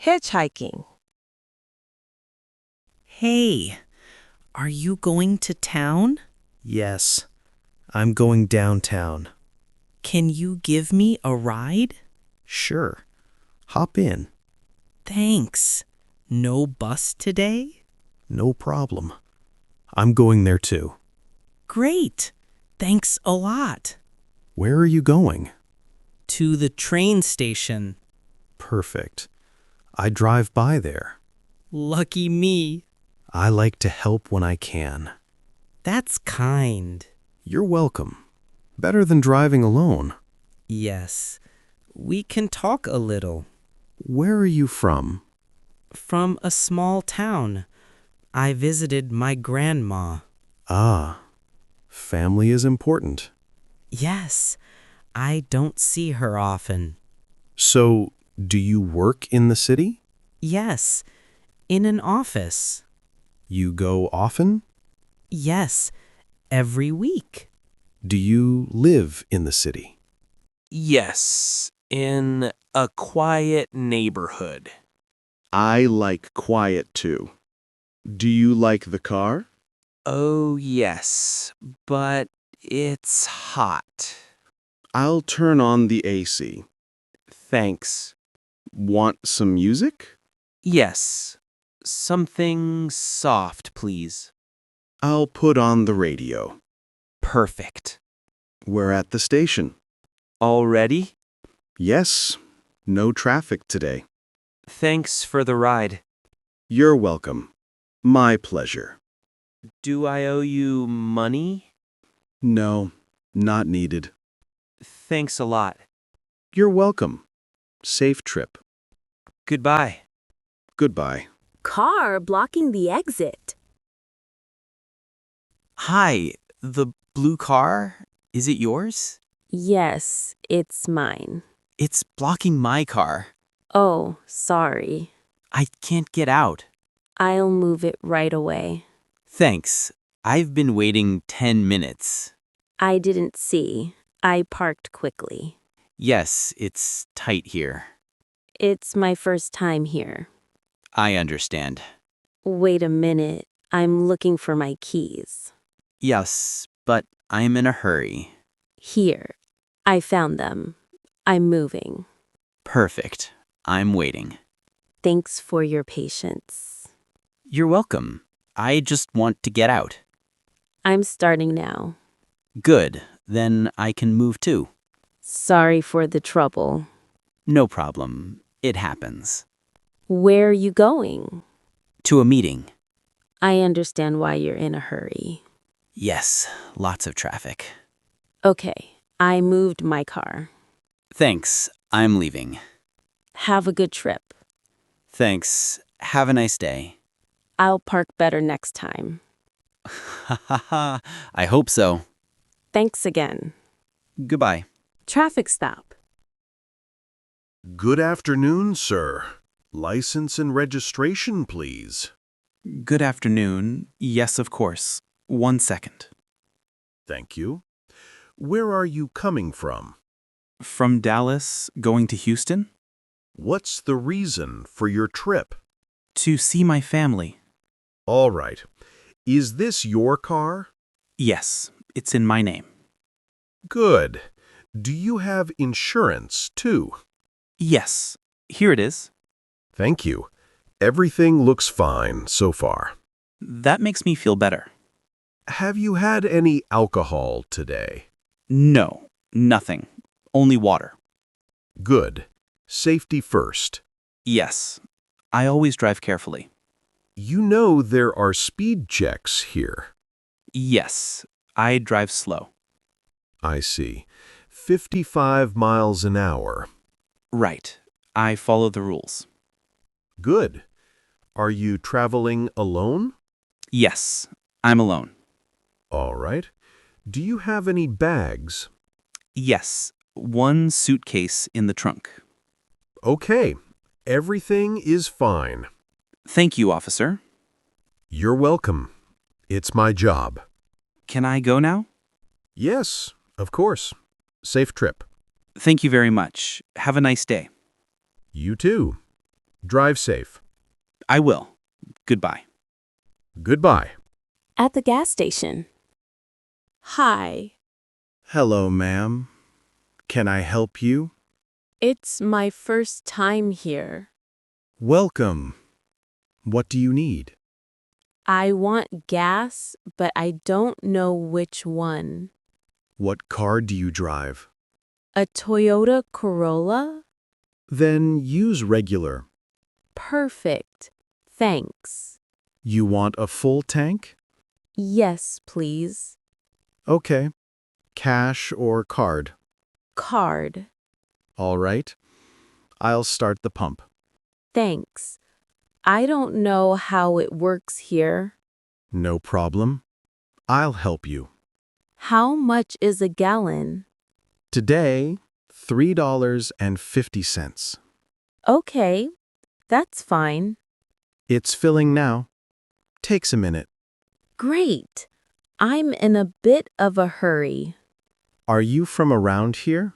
hitchhiking. Hey, are you going to town? Yes, I'm going downtown. Can you give me a ride? Sure. Hop in. Thanks. No bus today? No problem. I'm going there too. Great. Thanks a lot. Where are you going? To the train station. Perfect. I drive by there. Lucky me. I like to help when I can. That's kind. You're welcome. Better than driving alone. Yes. We can talk a little. Where are you from? From a small town. I visited my grandma. Ah, family is important. Yes. I don't see her often. So, do you work in the city? Yes. In an office. You go often? Yes. Every week. Do you live in the city? Yes, in a quiet neighborhood. I like quiet too. Do you like the car? Oh, yes, but it's hot. I'll turn on the AC. Thanks. Want some music? Yes, something soft, please. I'll put on the radio. Perfect. We're at the station. Already? Yes, no traffic today. Thanks for the ride. You're welcome. My pleasure. Do I owe you money? No, not needed. Thanks a lot. You're welcome. Safe trip. Goodbye. Goodbye. Car blocking the exit. Hi, the blue car? Is it yours? Yes, it's mine. It's blocking my car. Oh, sorry. I can't get out. I'll move it right away. Thanks. I've been waiting 10 minutes. I didn't see. I parked quickly. Yes, it's tight here. It's my first time here. I understand. Wait a minute. I'm looking for my keys. Yes, but I'm in a hurry. Here. I found them. I'm moving. Perfect. I'm waiting. Thanks for your patience. You're welcome. I just want to get out. I'm starting now. Good. Then I can move too. Sorry for the trouble. No problem. It happens. Where are you going? To a meeting. I understand why you're in a hurry. Yes, lots of traffic. Okay, I moved my car. Thanks. I'm leaving. Have a good trip. Thanks. Have a nice day. I'll park better next time. Ha ha ha. I hope so. Thanks again. Goodbye. Traffic stop. Good afternoon, sir. License and registration, please. Good afternoon. Yes, of course. 1 second. Thank you. Where are you coming from? From Dallas, going to Houston? What's the reason for your trip? To see my family. All right. Is this your car? Yes, it's in my name. Good. Do you have insurance, too? Yes, here it is. Thank you. Everything looks fine so far. That makes me feel better. Have you had any alcohol today? No, nothing. Only water. Good. Safety first. Yes, I always drive carefully. You know there are speed checks here. Yes, I drive slow. I see. 55 miles an hour. Right, I follow the rules. Good. Are you traveling alone? Yes, I'm alone. All right. Do you have any bags? Yes, 1 suitcase in the trunk. Okay. Everything is fine. Thank you, officer. You're welcome. It's my job. Can I go now? Yes, of course. Safe trip. Thank you very much. Have a nice day. You too. Drive safe. I will. Goodbye. Goodbye. At the gas station. Hi, Hello, ma'am. Can I help you? it's my first time here. Welcome. What do you need? I want gas, but I don't know which one. What car do you drive? A Toyota Corolla? Then use regular. Perfect. Thanks. You want a full tank? Yes, please. Okay. Cash or card? Card. All right. I'll start the pump. Thanks. I don't know how it works here. No problem. I'll help you. How much is a gallon? Today, $3.50. Okay, that's fine. It's filling now. Takes a minute. Great. I'm in a bit of a hurry. Are you from around here?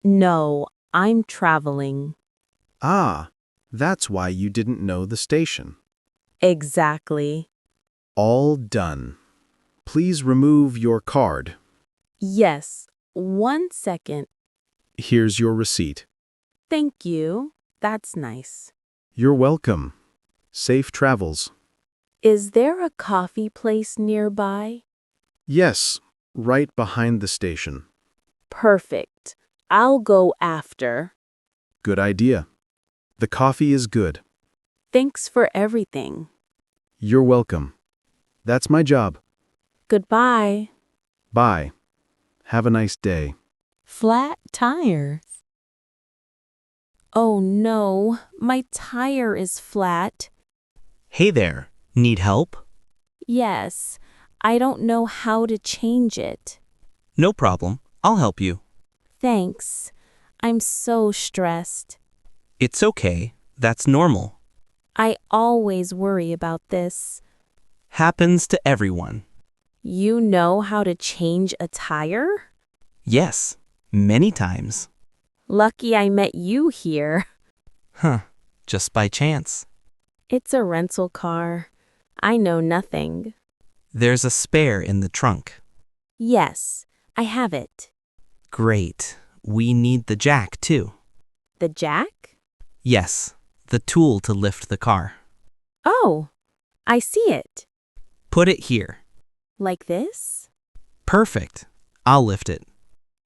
No, I'm traveling. Ah, that's why you didn't know the station. Exactly. All done. Please remove your card. Yes, 1 second. Here's your receipt. Thank you. That's nice. You're welcome. Safe travels. Is there a coffee place nearby? Yes, right behind the station. Perfect. I'll go after. Good idea. The coffee is good. Thanks for everything. You're welcome. That's my job. Goodbye. Bye. Have a nice day. Flat tires. Oh no, my tire is flat. Hey there, need help? Yes, I don't know how to change it. No problem, I'll help you. Thanks. I'm so stressed. It's okay, that's normal. I always worry about this. Happens to everyone. You know how to change a tire? Yes, many times. Lucky I met you here. Huh, just by chance. It's a rental car. I know nothing. There's a spare in the trunk. Yes, I have it. Great, we need the jack too. The jack? Yes, the tool to lift the car. Oh, I see it. Put it here. Like this? Perfect, I'll lift it.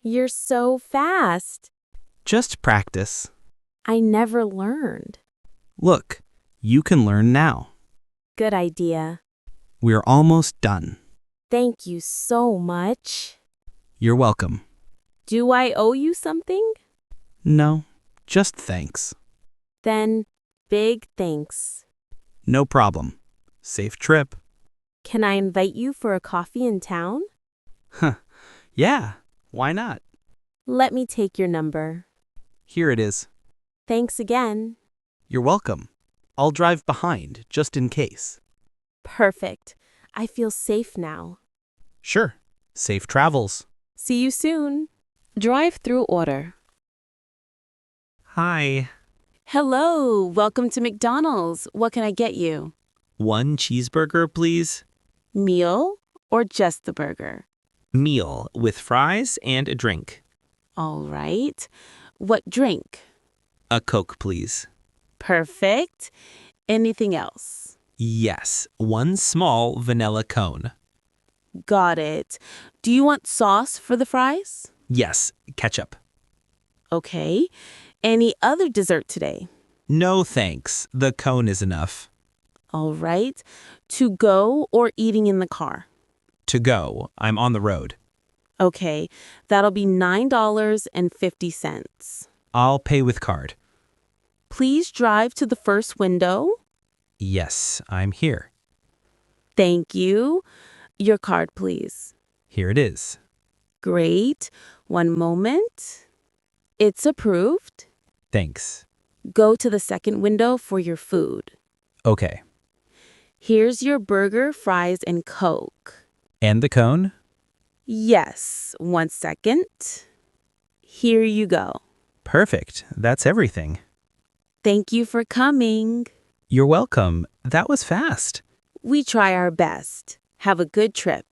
You're so fast. Just practice. I never learned. Look, you can learn now. Good idea. We're almost done. Thank you so much. You're welcome. Do I owe you something? No, just thanks. Then, big thanks. No problem. Safe trip. Can I invite you for a coffee in town? Huh, yeah, why not? Let me take your number. Here it is. Thanks again. You're welcome. I'll drive behind, just in case. Perfect. I feel safe now. Sure. Safe travels. See you soon. Drive-through order. Hi. Hello, welcome to McDonald's. What can I get you? 1 cheeseburger, please. Meal or just the burger? Meal with fries and a drink. All right. What drink? A Coke, please. Perfect. Anything else? Yes, 1 small vanilla cone. Got it. Do you want sauce for the fries? Yes, ketchup. Okay. Any other dessert today? No thanks. The cone is enough. All right. To go or eating in the car? To go. I'm on the road. Okay. That'll be $9.50. I'll pay with card. Please drive to the first window. Yes, I'm here. Thank you. Your card, please. Here it is. Great. One moment. It's approved. Thanks. Go to the second window for your food. Okay. Here's your burger, fries, and Coke. And the cone? Yes. 1 second. Here you go. Perfect. That's everything. Thank you for coming. You're welcome. That was fast. We try our best. Have a good trip.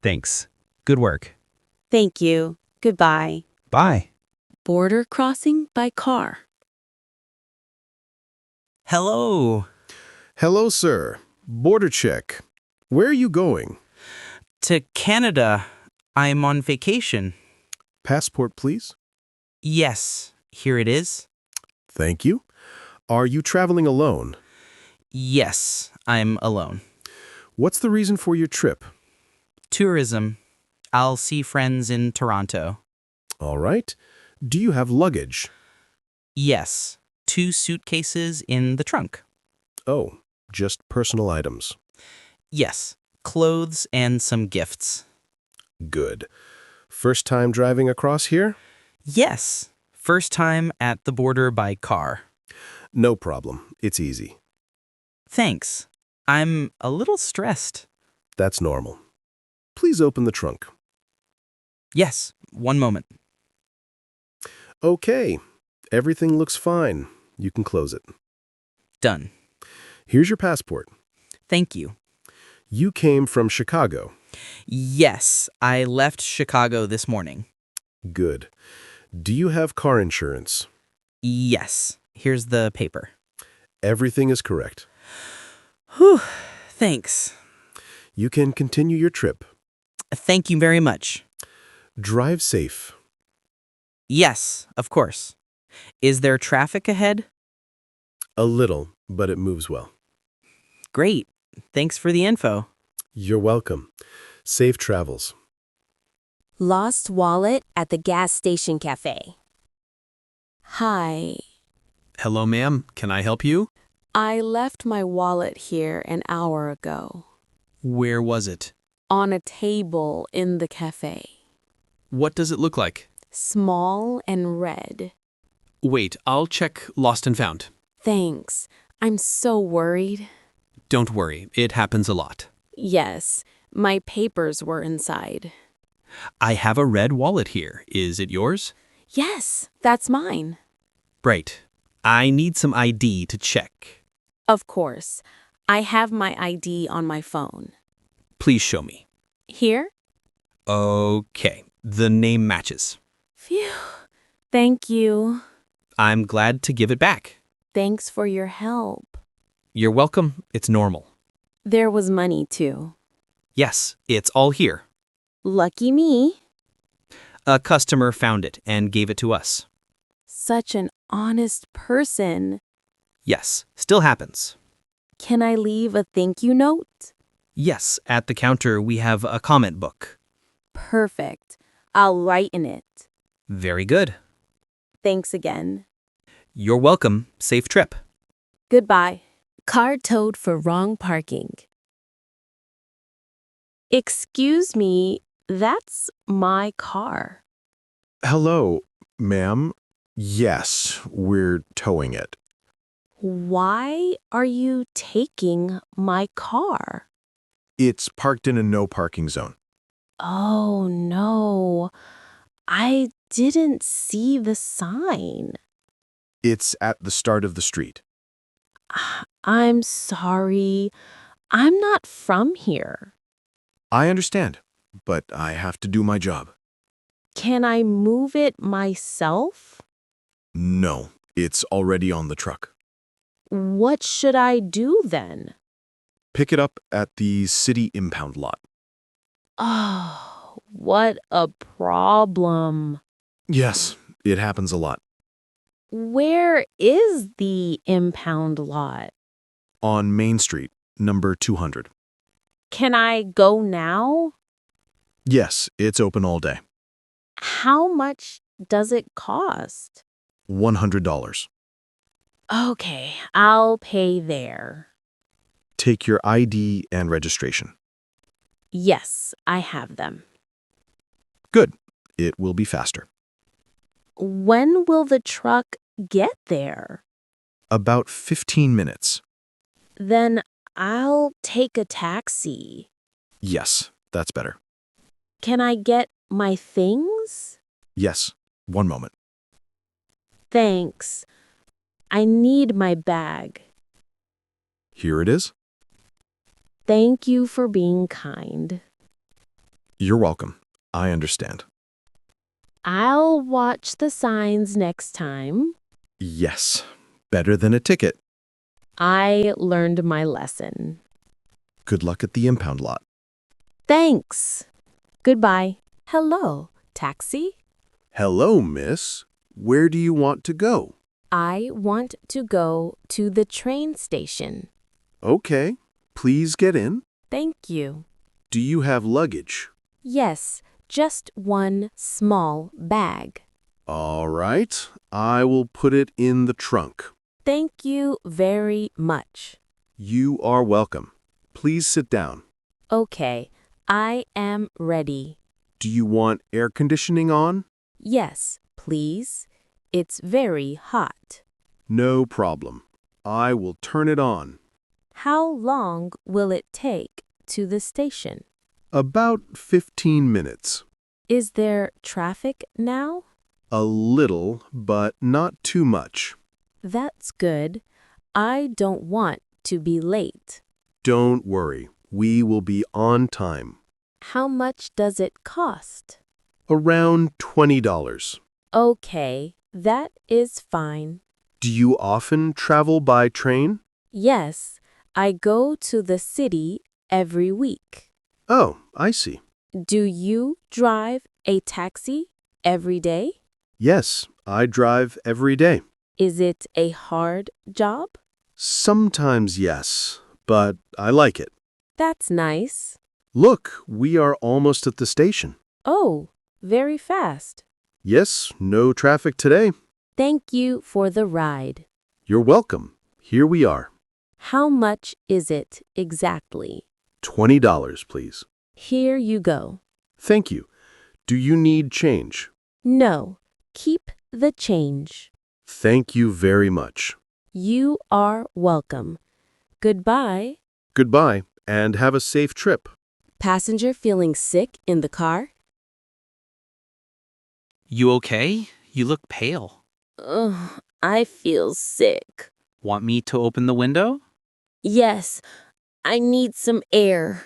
Thanks. Good work. Thank you. Goodbye. Bye. Border crossing by car. Hello. Hello, sir. Border check. Where are you going? To Canada. I'm on vacation. Passport, please. Yes, here it is. Thank you. Are you traveling alone? Yes, I'm alone. What's the reason for your trip? Tourism. I'll see friends in Toronto. All right. Do you have luggage? Yes, 2 suitcases in the trunk. Oh, just personal items. Yes, clothes and some gifts. Good. First time driving across here? Yes, first time at the border by car. No problem. It's easy. Thanks. I'm a little stressed. That's normal. Please open the trunk. Yes, one moment. Okay. Everything looks fine. You can close it. Done. Here's your passport. Thank you. You came from Chicago. Yes, I left Chicago this morning. Good. Do you have car insurance? Yes, here's the paper. Everything is correct. Whew, thanks. You can continue your trip. Thank you very much. Drive safe. Yes, of course. Is there traffic ahead? A little, but it moves well. Great. Thanks for the info. You're welcome. Safe travels. Lost wallet at the gas station cafe. Hi. Hello, ma'am. Can I help you? I left my wallet here an hour ago. Where was it? On a table in the cafe. What does it look like? Small and red. Wait, I'll check Lost and Found. Thanks. I'm so worried. Don't worry, it happens a lot. Yes, my papers were inside. I have a red wallet here. Is it yours? Yes, that's mine. Right. I need some ID to check. Of course. I have my ID on my phone. Please show me. Here? Okay, the name matches. Phew. Thank you. I'm glad to give it back. Thanks for your help. You're welcome. It's normal. There was money, too. Yes, it's all here. Lucky me. A customer found it and gave it to us. Such an honest person. Yes, still happens. Can I leave a thank you note? Yes, at the counter we have a comment book. Perfect. I'll write in it. Very good. Thanks again. You're welcome. Safe trip. Goodbye. Car towed for wrong parking. Excuse me, that's my car. Hello, ma'am. Yes, we're towing it. Why are you taking my car? It's parked in a no parking zone. Oh, no. I didn't see the sign. It's at the start of the street. I'm sorry. I'm not from here. I understand, but I have to do my job. Can I move it myself? No, it's already on the truck. What should I do then? Pick it up at the city impound lot. Oh, what a problem. Yes, it happens a lot. Where is the impound lot? On Main Street, number 200. Can I go now? Yes, it's open all day. How much does it cost? $100. Okay, I'll pay there. Take your ID and registration. Yes, I have them. Good. It will be faster. When will the truck get there? About 15 minutes. Then I'll take a taxi. Yes, that's better. Can I get my things? Yes, one moment. Thanks. I need my bag. Here it is. Thank you for being kind. You're welcome. I understand. I'll watch the signs next time. Yes, better than a ticket. I learned my lesson. Good luck at the impound lot. Thanks. Goodbye. Hello, taxi. Hello, miss. Where do you want to go? I want to go to the train station. Okay, please get in. Thank you. Do you have luggage? Yes, just one small bag. All right, I will put it in the trunk. Thank you very much. You are welcome. Please sit down. Okay, I am ready. Do you want air conditioning on? Yes, please. It's very hot. No problem. I will turn it on. How long will it take to the station? About 15 minutes. Is there traffic now? A little, but not too much. That's good. I don't want to be late. Don't worry, we will be on time. How much does it cost? Around $20. Okay, that is fine. Do you often travel by train? Yes, I go to the city every week. Oh, I see. Do you drive a taxi every day? Yes, I drive every day. Is it a hard job? Sometimes yes, but I like it. That's nice. Look, we are almost at the station. Oh, very fast. Yes, no traffic today. Thank you for the ride. You're welcome. Here we are. How much is it exactly? $20, please. Here you go. Thank you. Do you need change? No, keep the change. Thank you very much. You are welcome. Goodbye. Goodbye, and have a safe trip. Passenger feeling sick in the car? You okay? You look pale. Ugh, I feel sick. Want me to open the window? Yes, I need some air.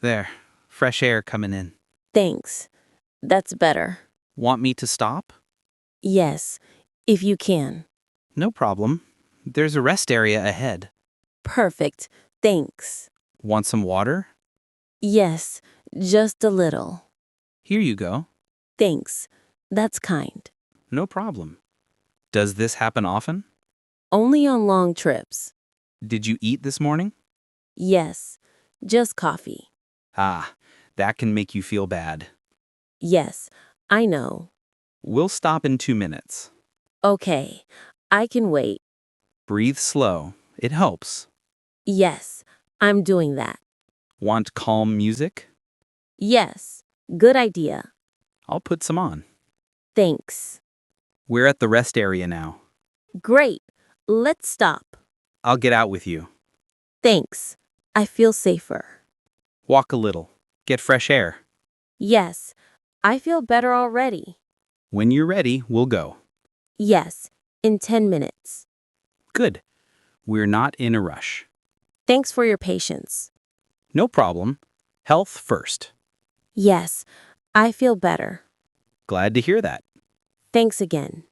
There, fresh air coming in. Thanks. That's better. Want me to stop? Yes, if you can. No problem. There's a rest area ahead. Perfect. Thanks. Want some water? Yes, just a little. Here you go. Thanks. That's kind. No problem. Does this happen often? Only on long trips. Did you eat this morning? Yes, just coffee. Ah, that can make you feel bad. Yes, I know. We'll stop in 2 minutes. Okay, I can wait. Breathe slow. It helps. Yes, I'm doing that. Want calm music? Yes, good idea. I'll put some on. Thanks. We're at the rest area now. Great. Let's stop. I'll get out with you. Thanks. I feel safer. Walk a little. Get fresh air. Yes, I feel better already. When you're ready, we'll go. Yes, in 10 minutes. Good. We're not in a rush. Thanks for your patience. No problem. Health first. Yes, I feel better. Glad to hear that. Thanks again.